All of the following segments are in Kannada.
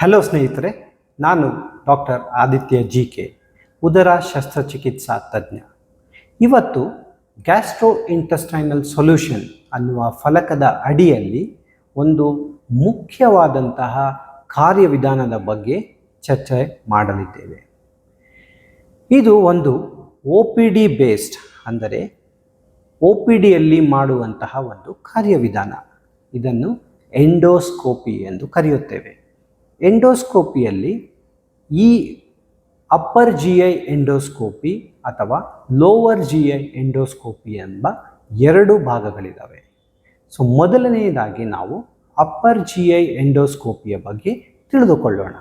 ಹಲೋ ಸ್ನೇಹಿತರೆ, ನಾನು ಡಾಕ್ಟರ್ ಆದಿತ್ಯ ಜಿಕೆ, ಉದರ ಶಸ್ತ್ರಚಿಕಿತ್ಸಾ ತಜ್ಞ. ಇವತ್ತು ಗ್ಯಾಸ್ಟ್ರೋ ಇಂಟೆಸ್ಟೈನಲ್ ಸೊಲ್ಯೂಷನ್ ಅನ್ನುವ ಫಲಕದ ಅಡಿಯಲ್ಲಿ ಒಂದು ಮುಖ್ಯವಾದಂತಹ ಕಾರ್ಯವಿಧಾನದ ಬಗ್ಗೆ ಚರ್ಚೆ ಮಾಡಲಿದ್ದೇವೆ. ಇದು ಒಂದು OPD ಬೇಸ್ಡ್, ಅಂದರೆ OPDಯಲ್ಲಿ ಮಾಡುವಂತಹ ಒಂದು ಕಾರ್ಯವಿಧಾನ. ಇದನ್ನು ಎಂಡೋಸ್ಕೋಪಿ ಎಂದು ಕರೆಯುತ್ತೇವೆ. ಎಂಡೋಸ್ಕೋಪಿಯಲ್ಲಿ ಈ ಅಪ್ಪರ್ GI ಎಂಡೋಸ್ಕೋಪಿ ಅಥವಾ ಲೋವರ್ GI ಎಂಡೋಸ್ಕೋಪಿ ಎಂಬ ಎರಡು ಭಾಗಗಳಿದ್ದಾವೆ. ಸೊ ಮೊದಲನೆಯದಾಗಿ ನಾವು ಅಪ್ಪರ್ GI ಎಂಡೋಸ್ಕೋಪಿಯ ಬಗ್ಗೆ ತಿಳಿದುಕೊಳ್ಳೋಣ.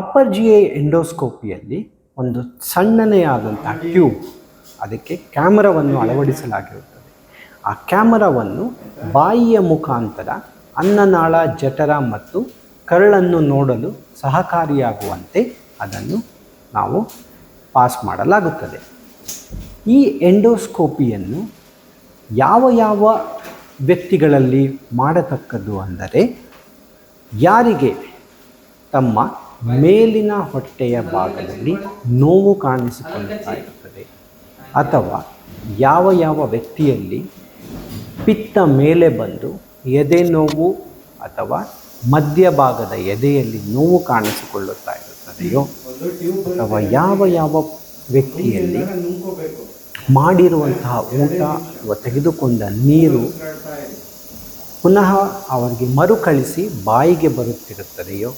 ಅಪ್ಪರ್ GI ಎಂಡೋಸ್ಕೋಪಿಯಲ್ಲಿ ಒಂದು ಸಣ್ಣನೆಯಾದಂತಹ ಟ್ಯೂಬ್, ಅದಕ್ಕೆ ಕ್ಯಾಮರಾವನ್ನು ಅಳವಡಿಸಲಾಗಿರುತ್ತದೆ. ಆ ಕ್ಯಾಮರಾವನ್ನು ಬಾಯಿಯ ಮುಖಾಂತರ ಅನ್ನನಾಳ, ಜಠರ ಮತ್ತು ಕರಳನ್ನು ನೋಡಲು ಸಹಕಾರಿಯಾಗುವಂತೆ ಅದನ್ನು ನಾವು ಪಾಸ್ ಮಾಡಲಾಗುತ್ತದೆ. ಈ ಎಂಡೋಸ್ಕೋಪಿಯನ್ನು ಯಾವ ವ್ಯಕ್ತಿಗಳಲ್ಲಿ ಮಾಡತಕ್ಕದ್ದು ಅಂದರೆ, ಯಾರಿಗೆ ತಮ್ಮ ಮೇಲಿನ ಹೊಟ್ಟೆಯ ಭಾಗದಲ್ಲಿ ನೋವು ಕಾಣಿಸಿಕೊಳ್ಳುತ್ತಾ ಇರುತ್ತದೆ, ಅಥವಾ ಯಾವ ವ್ಯಕ್ತಿಯಲ್ಲಿ ಪಿತ್ತ ಮೇಲೆ ಬಂದು ಎದೆ ನೋವು ಅಥವಾ ಮಧ್ಯಭಾಗದ ಎದೆಯಲ್ಲಿ ನೋವು ಕಾಣಿಸಿಕೊಳ್ಳುತ್ತಾ ಇರುತ್ತದೆಯೋ, ಅಥವಾ ಯಾವ ವ್ಯಕ್ತಿಯಲ್ಲಿ ಮಾಡಿರುವಂತಹ ಊಟ ಅಥವಾ ತೆಗೆದುಕೊಂಡ ನೀರು ಪುನಃ ಅವರಿಗೆ ಮರುಕಳಿಸಿ ಬಾಯಿಗೆ ಬರುತ್ತಿರುತ್ತದೆಯೋ,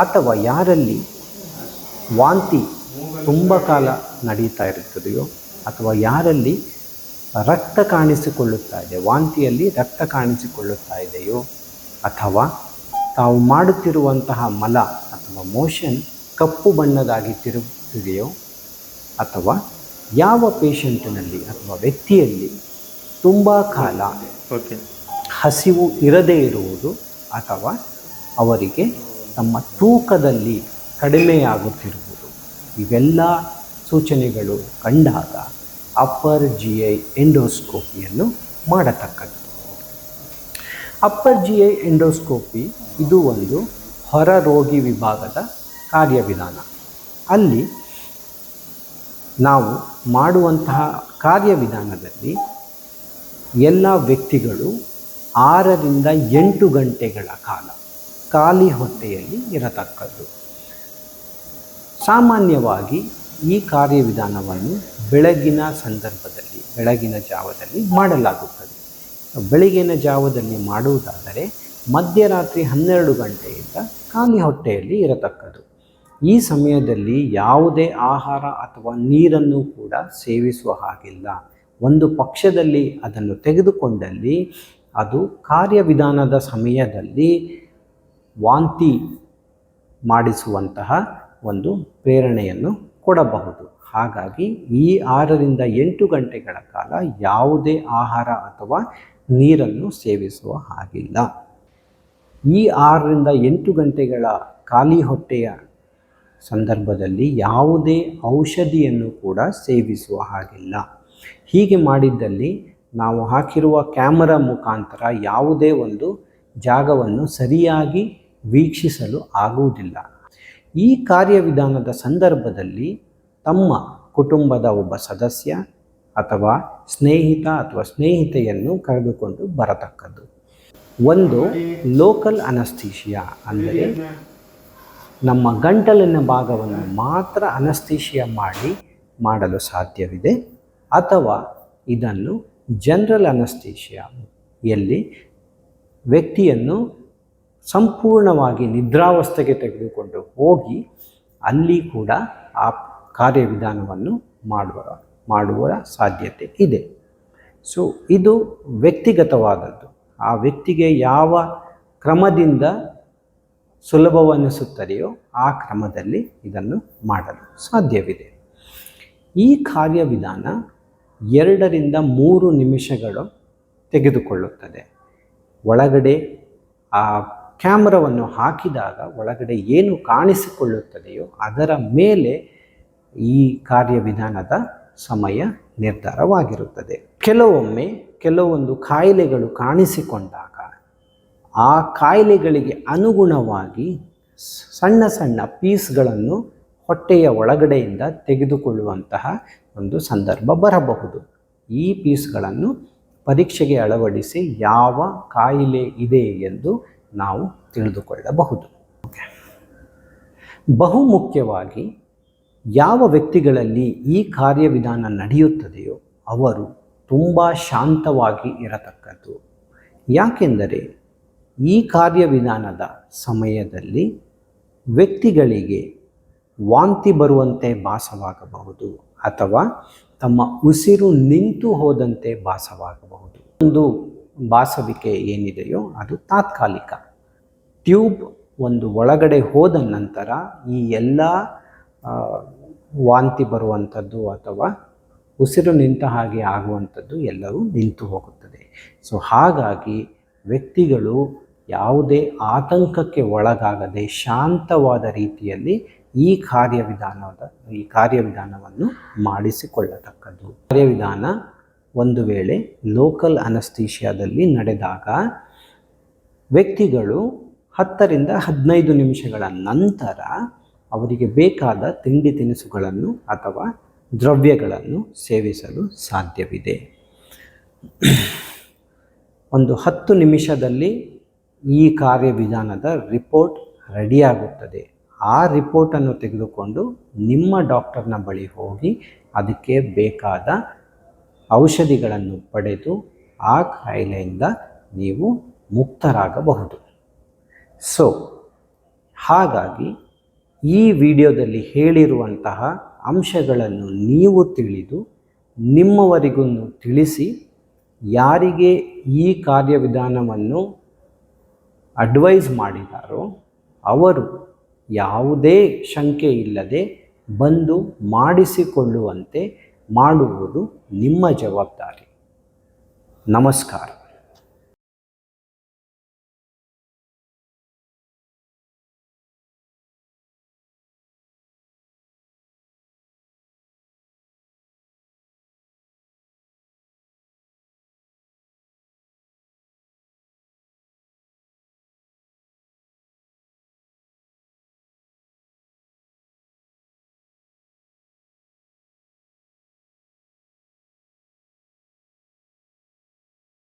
ಅಥವಾ ಯಾರಲ್ಲಿ ವಾಂತಿ ತುಂಬ ಕಾಲ ನಡೀತಾ ಇರುತ್ತದೆಯೋ, ಅಥವಾ ಯಾರಲ್ಲಿ ರಕ್ತ ಕಾಣಿಸಿಕೊಳ್ಳುತ್ತಾ ಇದೆ, ವಾಂತಿಯಲ್ಲಿ ರಕ್ತ ಕಾಣಿಸಿಕೊಳ್ಳುತ್ತಾ ಇದೆಯೋ, ಅಥವಾ ತಾವು ಮಾಡುತ್ತಿರುವಂತಹ ಮಲ ಅಥವಾ ಮೋಷನ್ ಕಪ್ಪು ಬಣ್ಣದಾಗಿ ತಿರುಗುತ್ತಿದೆಯೋ, ಅಥವಾ ಯಾವ ಪೇಷಂಟಿನಲ್ಲಿ ಅಥವಾ ವ್ಯಕ್ತಿಯಲ್ಲಿ ತುಂಬ ಕಾಲ ಹಸಿವು ಇರದೇ ಇರುವುದು, ಅಥವಾ ಅವರಿಗೆ ತಮ್ಮ ತೂಕದಲ್ಲಿ ಕಡಿಮೆಯಾಗುತ್ತಿರುವುದು, ಇವೆಲ್ಲ ಸೂಚನೆಗಳು ಕಂಡಾಗ ಅಪ್ಪರ್ GI ಎಂಡೋಸ್ಕೋಪಿಯನ್ನು ಮಾಡತಕ್ಕದ್ದು. ಅಪ್ಪರ್ GI ಎಂಡೋಸ್ಕೋಪಿ ಇದು ಒಂದು ಹೊರ ರೋಗಿ ವಿಭಾಗದ ಕಾರ್ಯವಿಧಾನ. ಅಲ್ಲಿ ನಾವು ಮಾಡುವಂತಹ ಕಾರ್ಯವಿಧಾನದಲ್ಲಿ ಎಲ್ಲ ವ್ಯಕ್ತಿಗಳು 6 ರಿಂದ 8 ಗಂಟೆಗಳ ಕಾಲ ಖಾಲಿ ಹೊಟ್ಟೆಯಲ್ಲಿ ಇರತಕ್ಕದ್ದು. ಸಾಮಾನ್ಯವಾಗಿ ಈ ಕಾರ್ಯವಿಧಾನವನ್ನು ಬೆಳಗಿನ ಜಾವದಲ್ಲಿ ಮಾಡಲಾಗುತ್ತದೆ. ಬೆಳಗಿನ ಜಾವದಲ್ಲಿ ಮಾಡುವುದಾದರೆ ಮಧ್ಯರಾತ್ರಿ 12 ಗಂಟೆಯಿಂದ ಖಾಲಿ ಹೊಟ್ಟೆಯಲ್ಲಿ ಇರತಕ್ಕದ್ದು. ಈ ಸಮಯದಲ್ಲಿ ಯಾವುದೇ ಆಹಾರ ಅಥವಾ ನೀರನ್ನು ಕೂಡ ಸೇವಿಸುವ ಹಾಗಿಲ್ಲ. ಒಂದು ಪಕ್ಷದಲ್ಲಿ ಅದನ್ನು ತೆಗೆದುಕೊಂಡಲ್ಲಿ ಅದು ಕಾರ್ಯವಿಧಾನದ ಸಮಯದಲ್ಲಿ ವಾಂತಿ ಮಾಡಿಸುವಂತಹ ಒಂದು ಪ್ರೇರಣೆಯನ್ನು ಕೊಡಬಹುದು. ಹಾಗಾಗಿ ಈ 6 ರಿಂದ 8 ಗಂಟೆಗಳ ಕಾಲ ಯಾವುದೇ ಆಹಾರ ಅಥವಾ ನೀರನ್ನು ಸೇವಿಸುವ ಹಾಗಿಲ್ಲ. ಈ 6 ರಿಂದ 8 ಗಂಟೆಗಳ ಖಾಲಿ ಹೊಟ್ಟೆಯ ಸಂದರ್ಭದಲ್ಲಿ ಯಾವುದೇ ಔಷಧಿಯನ್ನು ಕೂಡ ಸೇವಿಸುವ ಹಾಗಿಲ್ಲ. ಹೀಗೆ ಮಾಡಿದ್ದಲ್ಲಿ ನಾವು ಹಾಕಿರುವ ಕ್ಯಾಮರಾ ಮುಖಾಂತರ ಯಾವುದೇ ಒಂದು ಜಾಗವನ್ನು ಸರಿಯಾಗಿ ವೀಕ್ಷಿಸಲು ಆಗುವುದಿಲ್ಲ. ಈ ಕಾರ್ಯವಿಧಾನದ ಸಂದರ್ಭದಲ್ಲಿ ತಮ್ಮ ಕುಟುಂಬದ ಒಬ್ಬ ಸದಸ್ಯ ಅಥವಾ ಸ್ನೇಹಿತ ಅಥವಾ ಸ್ನೇಹಿತೆಯನ್ನು ಕರೆದುಕೊಂಡು ಬರತಕ್ಕದ್ದು. ಒಂದು ಲೋಕಲ್ ಅನಸ್ಥೀಷಿಯಾ, ಅಂದರೆ ನಮ್ಮ ಗಂಟಲಿನ ಭಾಗವನ್ನು ಮಾತ್ರ ಅನಸ್ಥೀಷಿಯಾ ಮಾಡಲು ಸಾಧ್ಯವಿದೆ, ಅಥವಾ ಇದನ್ನು ಜನರಲ್ ಅನಸ್ಥೀಷಿಯಾ ಎಲ್ಲಿ ವ್ಯಕ್ತಿಯನ್ನು ಸಂಪೂರ್ಣವಾಗಿ ನಿದ್ರಾವಸ್ಥೆಗೆ ತೆಗೆದುಕೊಂಡು ಹೋಗಿ ಅಲ್ಲಿ ಕೂಡ ಆ ಕಾರ್ಯವಿಧಾನವನ್ನು ಮಾಡುವ ಸಾಧ್ಯತೆ ಇದೆ. ಸೊ ಇದು ವ್ಯಕ್ತಿಗತವಾದದ್ದು. ಆ ವ್ಯಕ್ತಿಗೆ ಯಾವ ಕ್ರಮದಿಂದ ಸುಲಭವನ್ನಿಸುತ್ತದೆಯೋ ಆ ಕ್ರಮದಲ್ಲಿ ಇದನ್ನು ಮಾಡಲು ಸಾಧ್ಯವಿದೆ. ಈ ಕಾರ್ಯವಿಧಾನ 2 ರಿಂದ 3 ನಿಮಿಷಗಳು ತೆಗೆದುಕೊಳ್ಳುತ್ತದೆ. ಒಳಗಡೆ ಆ ಕ್ಯಾಮರಾವನ್ನು ಹಾಕಿದಾಗ ಒಳಗಡೆ ಏನು ಕಾಣಿಸಿಕೊಳ್ಳುತ್ತದೆಯೋ ಅದರ ಮೇಲೆ ಈ ಕಾರ್ಯವಿಧಾನದ ಸಮಯ ನಿರ್ಧಾರವಾಗಿರುತ್ತದೆ. ಕೆಲವೊಮ್ಮೆ ಕೆಲವೊಂದು ಕಾಯಿಲೆಗಳು ಕಾಣಿಸಿಕೊಂಡಾಗ ಆ ಕಾಯಿಲೆಗಳಿಗೆ ಅನುಗುಣವಾಗಿ ಸಣ್ಣ ಸಣ್ಣ ಪೀಸ್ಗಳನ್ನು ಹೊಟ್ಟೆಯ ಒಳಗಡೆಯಿಂದ ತೆಗೆದುಕೊಳ್ಳುವಂತಹ ಒಂದು ಸಂದರ್ಭ ಬರಬಹುದು. ಈ ಪೀಸ್ಗಳನ್ನು ಪರೀಕ್ಷೆಗೆ ಅಳವಡಿಸಿ ಯಾವ ಕಾಯಿಲೆ ಇದೆ ಎಂದು ನಾವು ತಿಳಿದುಕೊಳ್ಳಬಹುದು. ಬಹುಮುಖ್ಯವಾಗಿ ಯಾವ ವ್ಯಕ್ತಿಗಳಲ್ಲಿ ಈ ಕಾರ್ಯವಿಧಾನ ನಡೆಯುತ್ತದೆಯೋ ಅವರು ತುಂಬ ಶಾಂತವಾಗಿ ಇರತಕ್ಕದ್ದು. ಯಾಕೆಂದರೆ ಈ ಕಾರ್ಯವಿಧಾನದ ಸಮಯದಲ್ಲಿ ವ್ಯಕ್ತಿಗಳಿಗೆ ವಾಂತಿ ಬರುವಂತೆ ಭಾಸವಾಗಬಹುದು ಅಥವಾ ತಮ್ಮ ಉಸಿರು ನಿಂತು ಹೋದಂತೆ ಭಾಸವಾಗಬಹುದು. ಒಂದು ಭಾಸವಿಕೆ ಏನಿದೆಯೋ ಅದು ತಾತ್ಕಾಲಿಕ. ಟ್ಯೂಬ್ ಒಂದು ಒಳಗಡೆ ಹೋದ ನಂತರ ಈ ಎಲ್ಲ ವಾಂತಿ ಬರುವಂಥದ್ದು ಅಥವಾ ಉಸಿರು ನಿಂತ ಹಾಗೆ ಆಗುವಂಥದ್ದು ಎಲ್ಲವೂ ನಿಂತು ಹೋಗುತ್ತದೆ. ಸೊ ಹಾಗಾಗಿ ವ್ಯಕ್ತಿಗಳು ಯಾವುದೇ ಆತಂಕಕ್ಕೆ ಒಳಗಾಗದೆ ಶಾಂತವಾದ ರೀತಿಯಲ್ಲಿ ಈ ಕಾರ್ಯವಿಧಾನವನ್ನು ಮಾಡಿಸಿಕೊಳ್ಳತಕ್ಕದ್ದು. ಕಾರ್ಯವಿಧಾನ ಒಂದು ವೇಳೆ ಲೋಕಲ್ ಅನಸ್ಥೀಷಿಯಾದಲ್ಲಿ ನಡೆದಾಗ ವ್ಯಕ್ತಿಗಳು 10 ರಿಂದ 15 ನಿಮಿಷಗಳ ನಂತರ ಅವರಿಗೆ ಬೇಕಾದ ತಿಂಡಿ ತಿನಿಸುಗಳನ್ನು ಅಥವಾ ದ್ರವ್ಯಗಳನ್ನು ಸೇವಿಸಲು ಸಾಧ್ಯವಿದೆ. ಒಂದು 10 ನಿಮಿಷದಲ್ಲಿ ಈ ಕಾರ್ಯವಿಧಾನದ ರಿಪೋರ್ಟ್ ರೆಡಿಯಾಗುತ್ತದೆ. ಆ ರಿಪೋರ್ಟನ್ನು ತೆಗೆದುಕೊಂಡು ನಿಮ್ಮ ಡಾಕ್ಟರ್ನ ಬಳಿ ಹೋಗಿ ಅದಕ್ಕೆ ಬೇಕಾದ ಔಷಧಿಗಳನ್ನು ಪಡೆದು ಆ ಕಾಯಿಲೆಯಿಂದ ನೀವು ಮುಕ್ತರಾಗಬಹುದು. ಸೊ ಹಾಗಾಗಿ ಈ ವಿಡಿಯೋದಲ್ಲಿ ಹೇಳಿರುವಂತಹ ಅಂಶಗಳನ್ನು ನೀವು ತಿಳಿದು ನಿಮ್ಮವರಿಗೂ ತಿಳಿಸಿ, ಯಾರಿಗೆ ಈ ಕಾರ್ಯವಿಧಾನವನ್ನು ಅಡ್ವೈಸ್ ಮಾಡಿದಾರೋ ಅವರು ಯಾವುದೇ ಶಂಕೆ ಇಲ್ಲದೆ ಬಂದು ಮಾಡಿಸಿಕೊಳ್ಳುವಂತೆ ಮಾಡುವುದು ನಿಮ್ಮ ಜವಾಬ್ದಾರಿ. ನಮಸ್ಕಾರ.